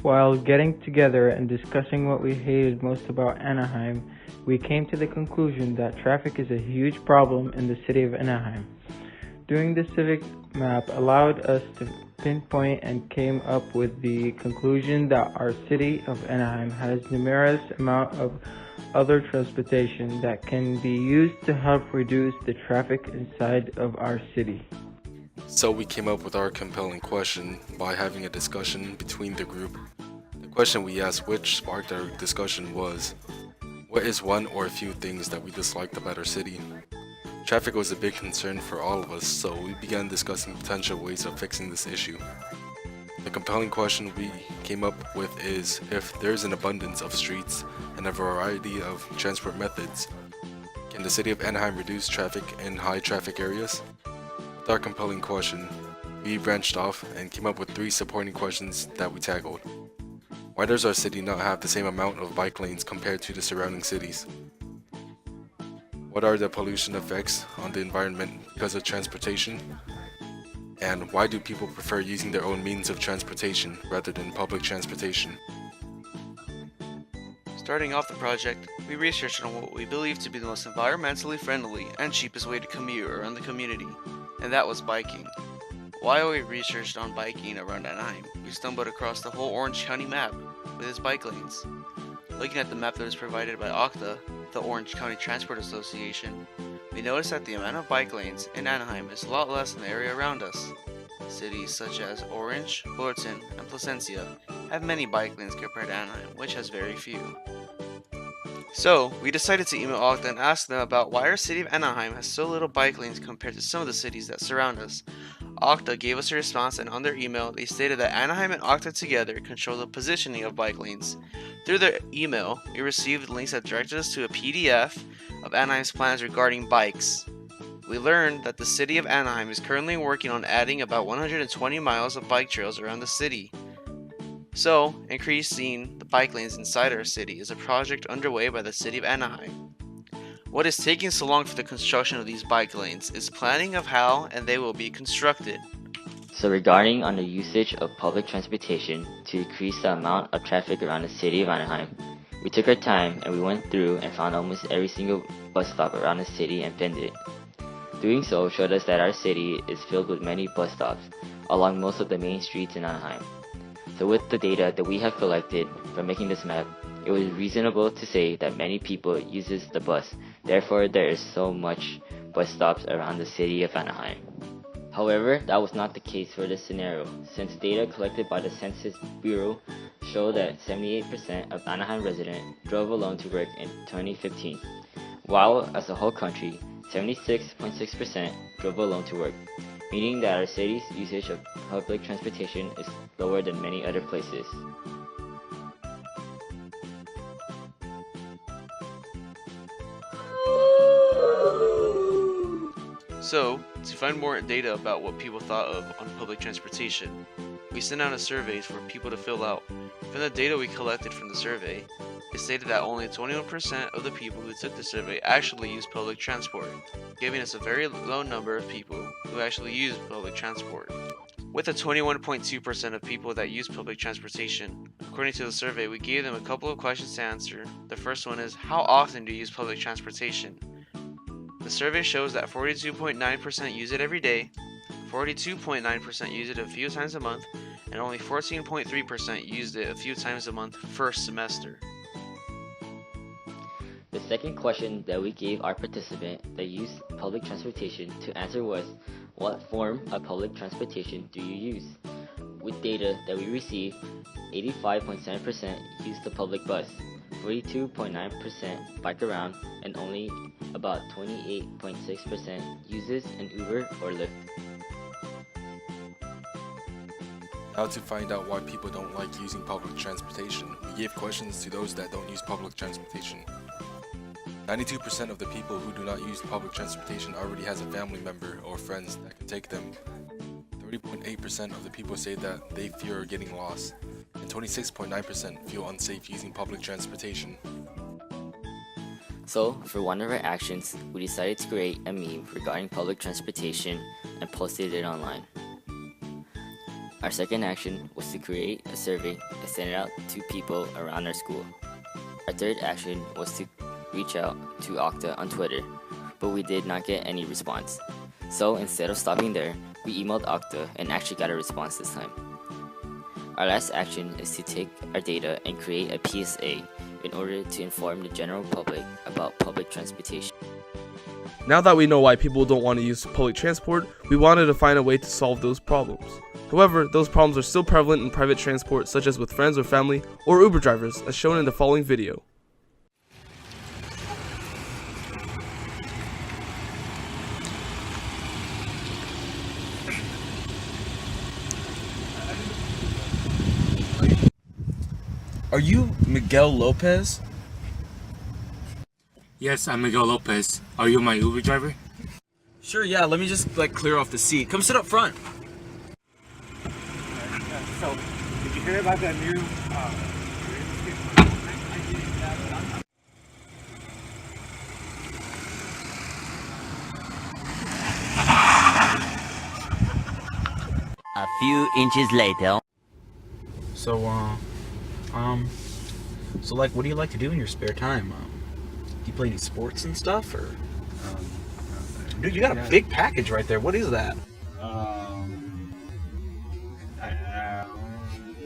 While getting together and discussing what we hated most about Anaheim, we came to the conclusion that traffic is a huge problem in the city of Anaheim. Doing the civic map allowed us to pinpoint and came up with the conclusion that our city of Anaheim has numerous amount of other transportation that can be used to help reduce the traffic inside of our city. So we came up with our compelling question by having a discussion between the group. The question we asked, which sparked our discussion, was, what is one or a few things that we disliked about our city? Traffic was a big concern for all of us, so we began discussing potential ways of fixing this issue. The compelling question we came up with is, if there is an abundance of streets and a variety of transport methods, can the city of Anaheim reduce traffic in high traffic areas? With our compelling question, we branched off and came up with 3 supporting questions that we tackled. Why does our city not have the same amount of bike lanes compared to the surrounding cities? What are the pollution effects on the environment because of transportation? And why do people prefer using their own means of transportation rather than public transportation? Starting off the project, we researched on what we believe to be the most environmentally friendly and cheapest way to commute around the community, and that was biking. While we researched on biking around Anaheim, we stumbled across the whole Orange County map with its bike lanes. Looking at the map that was provided by OCTA, the Orange County Transport Association, we noticed that the amount of bike lanes in Anaheim is a lot less than the area around us. Cities such as Orange, Fullerton, and Placencia have many bike lanes compared to Anaheim, which has very few. So, we decided to email OCTA and ask them about why our city of Anaheim has so little bike lanes compared to some of the cities that surround us. OCTA gave us a response, and on their email, they stated that Anaheim and OCTA together control the positioning of bike lanes. Through their email, we received links that directed us to a PDF of Anaheim's plans regarding bikes. We learned that the city of Anaheim is currently working on adding about 120 miles of bike trails around the city. So, increasing the bike lanes inside our city is a project underway by the city of Anaheim. What is taking so long for the construction of these bike lanes is planning of how and they will be constructed. So regarding on the usage of public transportation to decrease the amount of traffic around the city of Anaheim, we took our time and we went through and found almost every single bus stop around the city and pinned it. Doing so showed us that our city is filled with many bus stops along most of the main streets in Anaheim. So with the data that we have collected from making this map, it was reasonable to say that many people uses the bus, therefore there is so much bus stops around the city of Anaheim. However, that was not the case for this scenario, since data collected by the Census Bureau show that 78% of Anaheim residents drove alone to work in 2015, while as a whole country, 76.6% drove alone to work, meaning that our city's usage of public transportation is lower than many other places. So, to find more data about what people thought of on public transportation, we sent out a survey for people to fill out. From the data we collected from the survey, it stated that only 21% of the people who took the survey actually used public transport, giving us a very low number of people who actually use public transport. With the 21.2% of people that use public transportation, according to the survey, we gave them a couple of questions to answer. The first one is, how often do you use public transportation? The survey shows that 42.9% use it every day, 42.9% use it a few times a month, and only 14.3% used it a few times a month first semester. The second question that we gave our participant that used public transportation to answer was, what form of public transportation do you use? With data that we received, 85.7% used the public bus, 42.9% bike around, and only about 28.6% uses an Uber or Lyft. Now to find out why people don't like using public transportation, we gave questions to those that don't use public transportation. 92% of the people who do not use public transportation already has a family member or friends that can take them. 30.8% of the people say that they fear getting lost, and 26.9% feel unsafe using public transportation. So, for one of our actions, we decided to create a meme regarding public transportation and posted it online. Our second action was to create a survey and send it out to people around our school. Our third action was to reach out to Okta on Twitter, but we did not get any response. So instead of stopping there, we emailed Okta and actually got a response this time. Our last action is to take our data and create a PSA in order to inform the general public about public transportation. Now that we know why people don't want to use public transport, we wanted to find a way to solve those problems. However, those problems are still prevalent in private transport, such as with friends or family, or Uber drivers, as shown in the following video. Are you Miguel Lopez? Yes, I'm Miguel Lopez. Are you my Uber driver? Sure, yeah, let me just clear off the seat. Come sit up front. So, did you hear about that new A few inches later. So, like, what do you like to do in your spare time? Do you play any sports and stuff, or? Dude, you got a big package right there. What is that?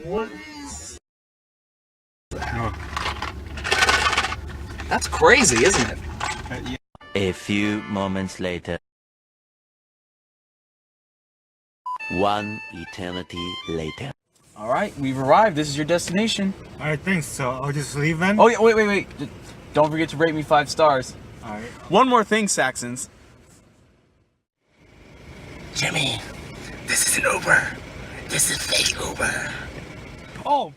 What is? That's crazy, isn't it? A few moments later. One eternity later. All right, we've arrived. This is your destination. Alright, thanks. So I'll just leave then? Oh yeah, wait. Don't forget to rate me 5 stars. Alright. One more thing, Saxons. Jimmy, this is an Uber. This is fake Uber. Oh.